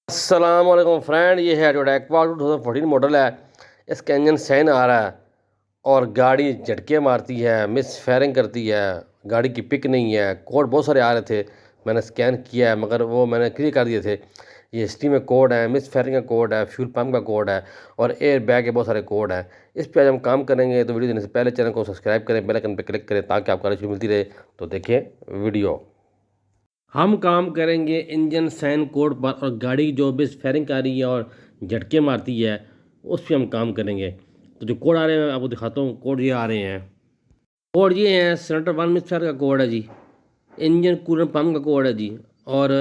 अस्सलामुअलैकुम फ्रेंड, ये है टोयोटा एक्वा 2014 मॉडल है। इसका इंजन सैन आ रहा है और गाड़ी झटके मारती है, मिस फायरिंग करती है, गाड़ी की पिक नहीं है। कोड बहुत सारे आ रहे थे, मैंने स्कैन किया है मगर वो मैंने क्लियर कर दिए थे। ये हिस्ट्री में कोड है, मिस फायरिंग का कोड है, फ्यूल पम्प का कोड है और एयर बैग के बहुत सारे कोड हैं। इस पर आज हम काम करेंगे, तो वीडियो देने से पहले चैनल को सब्सक्राइब करें, बेल आइकन पर क्लिक करें ताकि आपको वीडियो मिलती रहे। तो देखिए वीडियो। हम काम करेंगे इंजन सैन कोड पर और गाड़ी की जो मिस फायरिंग आ रही है और झटके मारती है उस पर हम काम करेंगे। तो जो कोड आ रहे हैं मैं आपको दिखाता हूँ। कोड ये आ रहे हैं, कोड ये हैं। सिलेंडर 1 मिस फायर का कोड है जी, इंजन कूलेंट पंप का कोड है जी, और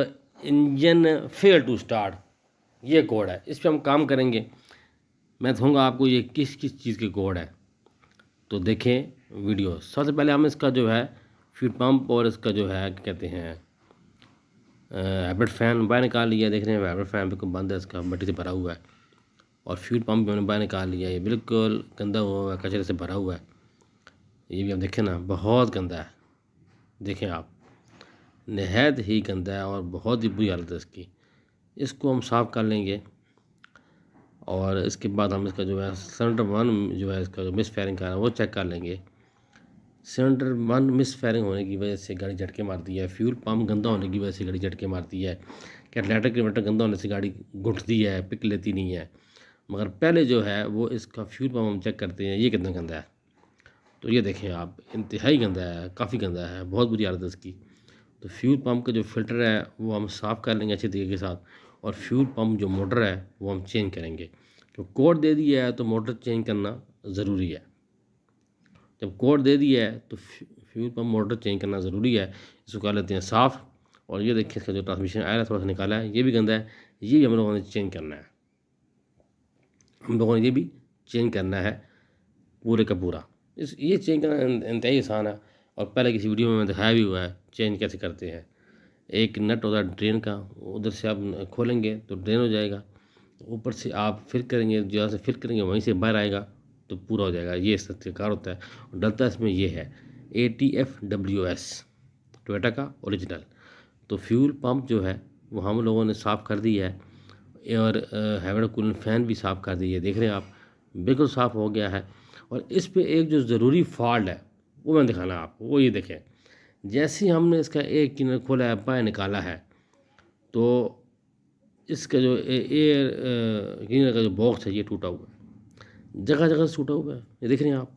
इंजन फेल टू स्टार्ट, ये कोड है। इस पर हम काम करेंगे। मैं कहूँगा आपको ये किस किस चीज़ के कोड है, तो देखें वीडियो। सबसे पहले हम इसका जो है फ्यूल पंप और इसका जो है क्या कहते हैं हाइब्रिड फ़ैन बाहर निकाल लिया। देख रहे हैं हाइब्रिड फ़ैन बिल्कुल बंद है, इसका मट्टी से भरा हुआ है। और फ्यूल पंप भी हमने बाहर निकाल लिया, ये बिल्कुल गंदा हुआ है, कचरे से भरा हुआ है। ये भी हम देखें ना, बहुत गंदा है। देखें आप, नहायत ही गंदा है और बहुत ही बुरी हालत है इसकी। इसको हम साफ़ कर लेंगे और इसके बाद हम इसका जो है सिलेंडर 1 जो है इसका जो मिस फायरिंग का है वो चेक कर लेंगे। सिलेंडर 1 मिस फायरिंग होने की वजह से गाड़ी झटके मारती है, फ्यूल पम्प गंदा होने की वजह से गाड़ी झटके मारती है, कैटलाइटर किलोमीटर गंदा होने से गाड़ी घुटती है, पिक लेती नहीं है। मगर पहले जो है वो इसका फ्यूल पम्प हम चेक करते हैं, ये कितना गंदा है। तो ये देखें आप, इंतहाई गंदा है, काफ़ी गंदा है, बहुत बुरी हालत है इसकी। तो फ्यूल पम्प का जो फ़िल्टर है वो हम साफ़ कर लेंगे अच्छे तरीके के साथ, और फ्यूल पम्प जो मोटर है वो हम चेंज करेंगे। तो कोड दे दिया है तो मोटर चेंज करना ज़रूरी है। जब कोड दे दिया है तो फ्यूल पम्प मोटर चेंज करना ज़रूरी है। इसको कर लेते हैं साफ़। और ये देखिए इसका जो ट्रांसमिशन आया है थोड़ा सा निकाला है, ये भी गंदा है, ये भी हम लोगों ने चेंज करना है। हम लोगों ने ये भी चेंज करना है पूरे का पूरा। ये चेंज करना इंतहाई आसान है और पहले किसी वीडियो में दिखाया भी हुआ है चेंज कैसे करते हैं। एक नट होता है ड्रेन का, उधर से आप खोलेंगे तो ड्रेन हो जाएगा, ऊपर से आप फिल करेंगे, जहाँ से फिल करेंगे वहीं से बाहर आएगा तो पूरा हो जाएगा। ये इस कार होता है और डलता इसमें ये है ATFWS, टोयोटा का ओरिजिनल। तो फ्यूल पंप जो है वो हम लोगों ने साफ़ कर दी है और हाइब्रिड कूलेंट फ़ैन भी साफ़ कर दी है। देख रहे हैं आप, बिल्कुल साफ़ हो गया है। और इस पे एक जो ज़रूरी फॉल्ट है वो मैं दिखाना है आपको, वो ये देखें। जैसे ही हमने इसका एक किनर खोला है, बाहर निकाला है, तो इसका जो एयर क्लीनर का जो बॉक्स है ये टूटा हुआ है, जगह जगह से टूटा हुआ है। ये देख रहे हैं आप,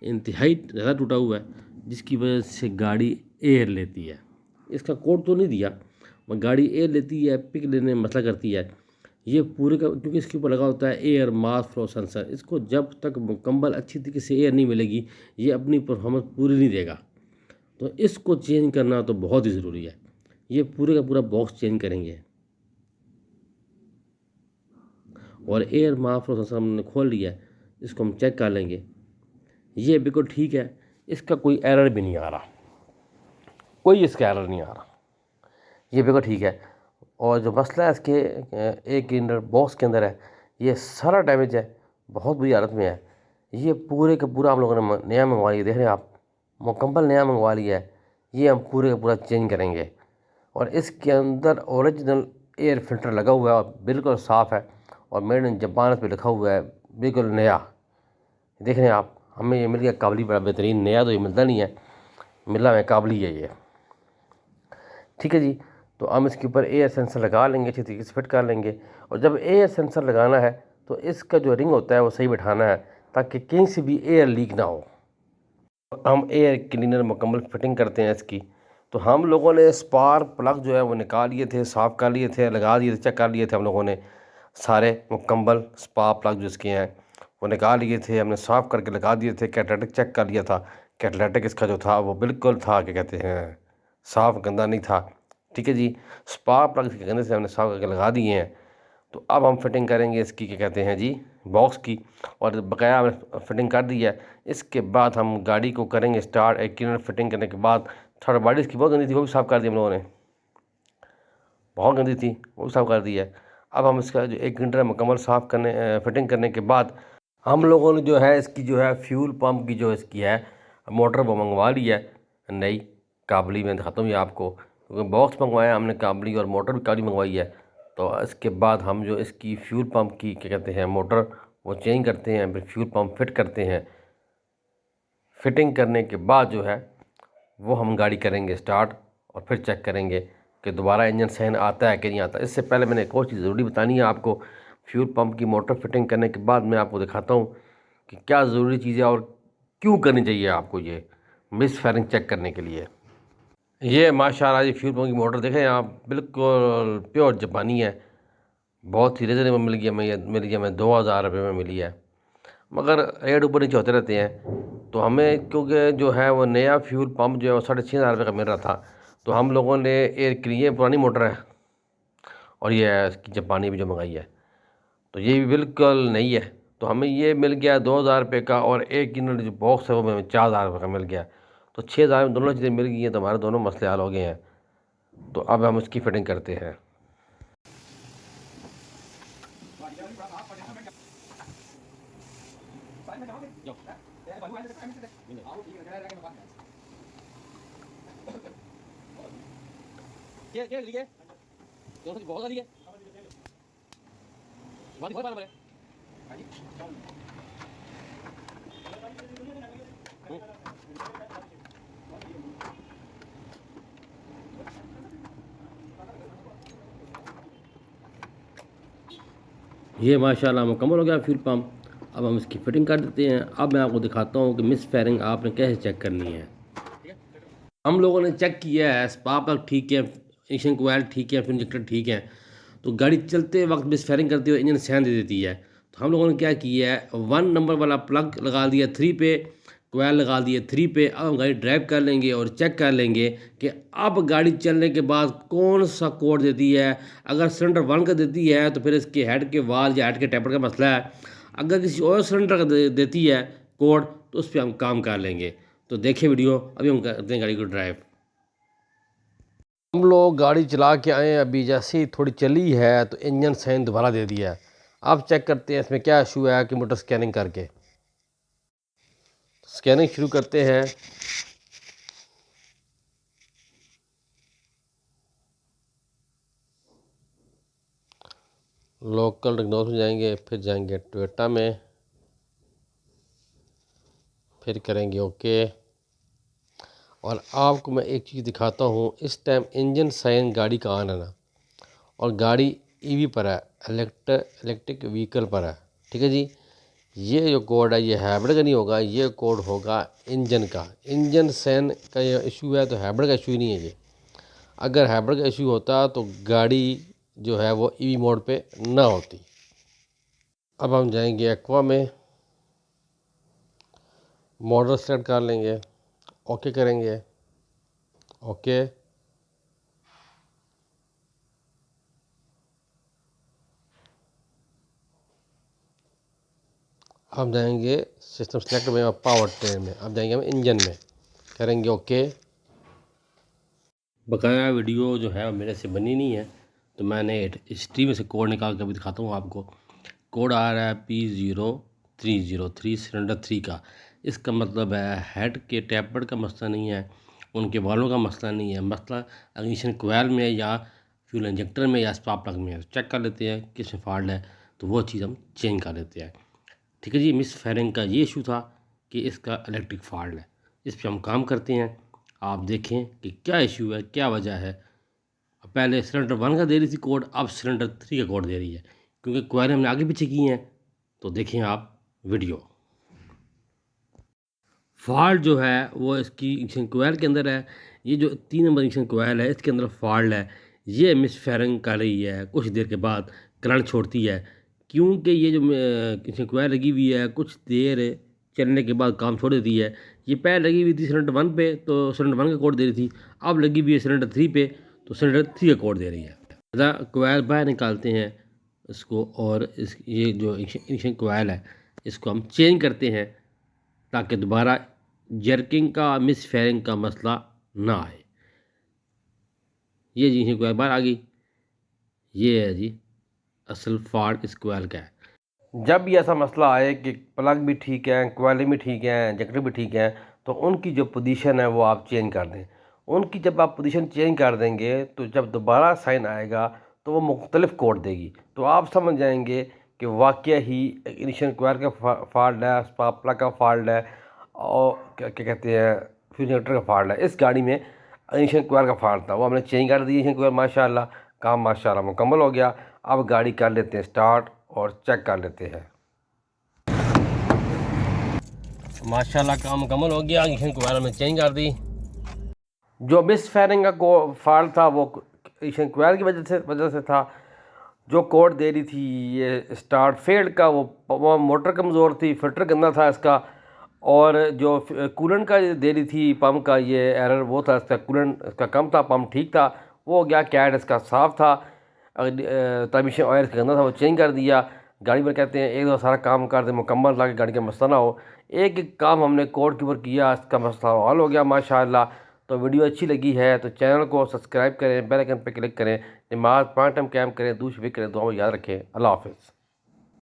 इंतहाई ज़्यादा टूटा हुआ है, जिसकी वजह से गाड़ी एयर लेती है। इसका कोड तो नहीं दिया मगर गाड़ी एयर लेती है, पिक लेने में मसला करती है। ये पूरे का, क्योंकि इसके ऊपर लगा होता है एयर मास फ्लो सेंसर, इसको जब तक मुकम्मल अच्छी तरीके से एयर नहीं मिलेगी ये अपनी परफॉर्मेंस पूरी नहीं देगा। तो इसको चेंज करना तो बहुत ही ज़रूरी है। ये पूरे का पूरा बॉक्स चेंज करेंगे और एयर मास फ्लो सेंसर हमने खोल लिया है, इसको हम चेक कर लेंगे। ये बिल्कुल ठीक है, इसका कोई एरर भी नहीं आ रहा, कोई इसका एरर नहीं आ रहा, ये बिल्कुल ठीक है। और जो मसला है इसके एक इंडर बॉक्स के अंदर है, ये सारा डैमेज है, बहुत बुरी हालत में है। ये पूरे का पूरा हम लोगों ने नया मंगवा लिया, देख रहे हैं आप, मुकम्मल नया मंगवा लिया है। ये हम पूरे का पूरा चेंज करेंगे और इसके अंदर ओरिजिनल एयर फिल्टर लगा हुआ है और बिल्कुल साफ़ है और मेड इन जापान पे लिखा हुआ है, बिल्कुल नया। देख रहे हैं आप, हमें ये मिल गया काबली, बड़ा बेहतरीन। नया तो ये मिलता नहीं है, मिला है काबली है ये, ठीक है जी। तो हम इसके ऊपर एयर सेंसर लगा लेंगे, अच्छी तरीके से फिट कर लेंगे। और जब एयर सेंसर लगाना है तो इसका जो रिंग होता है वो सही बिठाना है ताकि कहीं से भी एयर लीक ना हो। हम एयर क्लीनर मुकम्मल फिटिंग करते हैं इसकी। तो हम लोगों ने स्पार्क प्लग जो है वो निकाल लिए थे, साफ़ कर लिए थे, लगा दिए थे, चेक कर लिए थे हम लोगों ने सारे मुकम्मल स्पार्क प्लग जो इसके हैं वो निकाल लिए थे, हमने साफ़ करके लगा दिए थे। कैटलाइटिक चेक कर लिया था, कैटलाइटिक इसका जो था वो बिल्कुल था, क्या कहते हैं, साफ़, गंदा नहीं था, ठीक है जी। स्पार्क प्लग के गंदे से हमने साफ़ करके लगा दिए हैं। तो अब हम फिटिंग करेंगे इसकी, क्या कहते हैं जी, बॉक्स की, और बकाया हमने फिटिंग कर दी है। इसके बाद हम गाड़ी को करेंगे स्टार्ट। एक क्लीनर फिटिंग करने के बाद थर्ड बॉडी इसकी बहुत गंदी थी, वो भी साफ़ कर दी हम लोगों ने, बहुत गंदी थी, वो भी साफ़ कर दी है। अब हम इसका जो एक घंटा मुकम्मल साफ़ करने फिटिंग करने के बाद हम लोगों ने जो है इसकी जो है फ्यूल पंप की जो इसकी है मोटर वो मंगवा ली है नई काबली। मैं दिखाता हूँ ये आपको, क्योंकि बॉक्स मंगवाया हमने काबली और मोटर भी काबली मंगवाई है। तो इसके बाद हम जो इसकी फ्यूल पंप की क्या कहते हैं मोटर वो चेंज करते हैं, फिर फ्यूल पंप फिट करते हैं। फिटिंग करने के बाद जो है वो हम गाड़ी करेंगे स्टार्ट और फिर चेक करेंगे कि दोबारा इंजन सहन आता है कि नहीं आता। इससे पहले मैंने एक और चीज़ ज़रूरी बतानी है आपको। फ्यूल पंप की मोटर फिटिंग करने के बाद मैं आपको दिखाता हूँ कि क्या ज़रूरी चीज़ है और क्यों करनी चाहिए आपको ये मिस फायरिंग चेक करने के लिए। ये माशाल्लाह जी फ्यूल पंप की मोटर देखें आप, बिल्कुल प्योर जापानी है। बहुत ही रिजनेबल मिल गया, मिल गया मैं 2000 रुपये में मिली है, मगर रेट ऊपर नीचे होते रहते हैं। तो हमें क्योंकि जो है वो नया फ्यूल पंप जो है वो 6500 का मिल रहा था, तो हम लोगों ने एक ये पुरानी मोटर है और ये है इसकी जापानी भी जो मंगाई है, तो ये भी बिल्कुल नई है। तो हमें ये मिल गया 2000 रुपये का, और एक यूनिट जो बॉक्स है वो हमें 4000 रुपये का मिल गया। तो 6000 में दोनों चीज़ें मिल गई हैं, तो हमारे दोनों मसले हल हो गए हैं। तो अब हम इसकी फिटिंग करते हैं। ये माशाल्लाह मुकम्मल हो गया फ्यूल पंप। अब हम इसकी फिटिंग कर देते हैं। अब मैं आपको दिखाता हूँ कि मिस फायरिंग आपने कैसे चेक करनी है। हम लोगों ने चेक किया है, स्पार्क प्लग ठीक है, इंजन कोयल ठीक है, फिर इंजेक्टर ठीक है। तो गाड़ी चलते वक्त मिस फायरिंग करते हुए इंजन सहन दे देती है। तो हम लोगों ने क्या किया है, 1 नंबर वाला प्लग लगा दिया 3 पे, कोयल लगा दिए 3 पे। अब हम गाड़ी ड्राइव कर लेंगे और चेक कर लेंगे कि अब गाड़ी चलने के बाद कौन सा कोड देती है। अगर सिलेंडर 1 का देती है तो फिर इसके हेड के वाल या हेड के टेपर का मसला है। अगर किसी और सिलेंडर का देती है कोड तो उस पर हम काम कर लेंगे। तो देखिए वीडियो, अभी हम करते हैं गाड़ी को ड्राइव। हम लोग गाड़ी चला के आए हैं, अभी जैसे ही थोड़ी चली है तो इंजन साइन दोबारा दे दिया है। अब चेक करते हैं इसमें क्या इशू है कि मोटर स्कैनिंग करके स्कैनिंग शुरू करते हैं। लोकल रेगनॉल्ट में जाएंगे, फिर जाएंगे टोयोटा में, फिर करेंगे ओके। और आपको मैं एक चीज़ दिखाता हूँ, इस टाइम इंजन साइन गाड़ी का ऑन है ना, और गाड़ी ईवी पर है, इलेक्ट्रिक व्हीकल पर है, ठीक है जी। ये जो कोड है ये हाइब्रिड का नहीं होगा, ये कोड होगा इंजन का। इंजन सैन का ये इशू है, तो हाइब्रिड का इशू ही नहीं है ये। अगर हाइब्रिड का इशू होता तो गाड़ी जो है वो ईवी मोड पे ना होती। अब हम जाएंगे एक्वा में, मॉडल सेलेक्ट कर लेंगे, ओके करेंगे, ओके। अब जाएंगे सिस्टम सेलेक्ट में और पावर ट्रेन में, अब जाएंगे हम इंजन में, करेंगे ओके। बकाया वीडियो जो है मेरे से बनी नहीं है, तो मैंने हिस्ट्री में से कोड निकाल कर भी दिखाता हूँ आपको। कोड आ रहा है P0303 सिलेंडर 3 का। इसका मतलब है हेड के टैपर का मसला नहीं है, उनके वालों का मसला नहीं है, मसला इग्निशन कोयल में या फ्यूल इंजेक्टर में या स्पार्क प्लग में है। चेक कर लेते हैं किस में फॉल्ट है, तो वो चीज़ हम चेंज कर लेते हैं। ठीक है जी। मिस फायरिंग का ये इशू था कि इसका इलेक्ट्रिक फॉल्ट है, इस पर हम काम करते हैं। आप देखें कि क्या इशू है, क्या वजह है। पहले सिलेंडर 1 का दे रही थी कोड, अब सिलेंडर 3 का कोड दे रही है, क्योंकि क्वारी हमने आगे पीछे की हैं। तो देखें आप वीडियो। फॉल्ट जो है वो इसकी इंजन कोयल के अंदर है। ये जो 3 नंबर इंजन कोयल है इसके अंदर फॉल्ट है। ये मिस फायरिंग कर रही है, कुछ देर के बाद करंट छोड़ती है, क्योंकि ये जो इंजन कोयल लगी हुई है कुछ देर चलने के बाद काम छोड़ देती है। ये पहले लगी हुई थी सिलेंडर 1 पे, तो सिलेंडर 1 का कोड दे रही थी। अब लगी हुई है सिलेंडर 3 पे, तो सिलेंडर 3 का कोड दे रही है। कोयल बाहर निकालते हैं इसको, और इस ये जो इंजन कोयल है इसको हम चेंज करते हैं, ताकि दोबारा जर्किंग का मिस फायरिंग का मसला ना आए। ये जी इंजन कोयल बाहर आ गई। ये है जी असल फॉल्ट इस कोयल का है। जब भी ऐसा मसला आए कि प्लग भी ठीक है, कोयल भी ठीक है, इंजेक्टर भी ठीक है, तो उनकी जो पोजीशन है वो आप चेंज कर दें। उनकी जब आप पोजीशन चेंज कर देंगे तो जब दोबारा साइन आएगा तो वो मुख्तलिफ कोड देगी। तो आप समझ जाएंगे कि वाकई ही इग्निशन कोयर का फॉल्ट है, स्पार्क प्लग का फॉल्ट है, और क्या क्या कहते हैं फ्यूज इंजेक्टर का फॉल्ट है। इस गाड़ी में इग्निशन कोयर का फॉल्ट था, वो हमने चेंज कर दी इग्निशन कोयर, माशाल्लाह काम माशाल्लाह मुकम्मल हो गया। अब गाड़ी कर लेते हैं स्टार्ट और चेक कर लेते हैं। माशाल्लाह काम मुकम्मल हो गया, इग्निशन कोयर हमने चेंज कर दी। जो मिस फायरिंग का फॉल्ट था वो इग्निशन कोयर की वजह से था। जो कोड दे रही थी ये स्टार्ट फेल्ड का, वो मोटर कमज़ोर थी, फिल्टर गंदा था इसका। और जो कूलेंट का दे रही थी पम्प का ये एरर, वो था इसका कूलेंट इसका कम था, पम्प ठीक था, वो हो गया। कैड इसका साफ़ था, ट्रांसमिशन ऑयल इसका गंदा था, वो चेंज कर दिया। गाड़ी पर कहते हैं एक दो सारा काम कर दे मुकम्मल, ताकि गाड़ी का मसला ना हो। एक एक काम हमने कोड के ऊपर किया, इसका मसला हल हो गया माशाल्लाह। तो वीडियो अच्छी लगी है तो चैनल को सब्सक्राइब करें, बेल आइकन पर क्लिक करें, नमाज 5 टाइम कैम करें, दूसरी भी करें, दुआ में याद रखें। अल्लाह हाफ़िज़।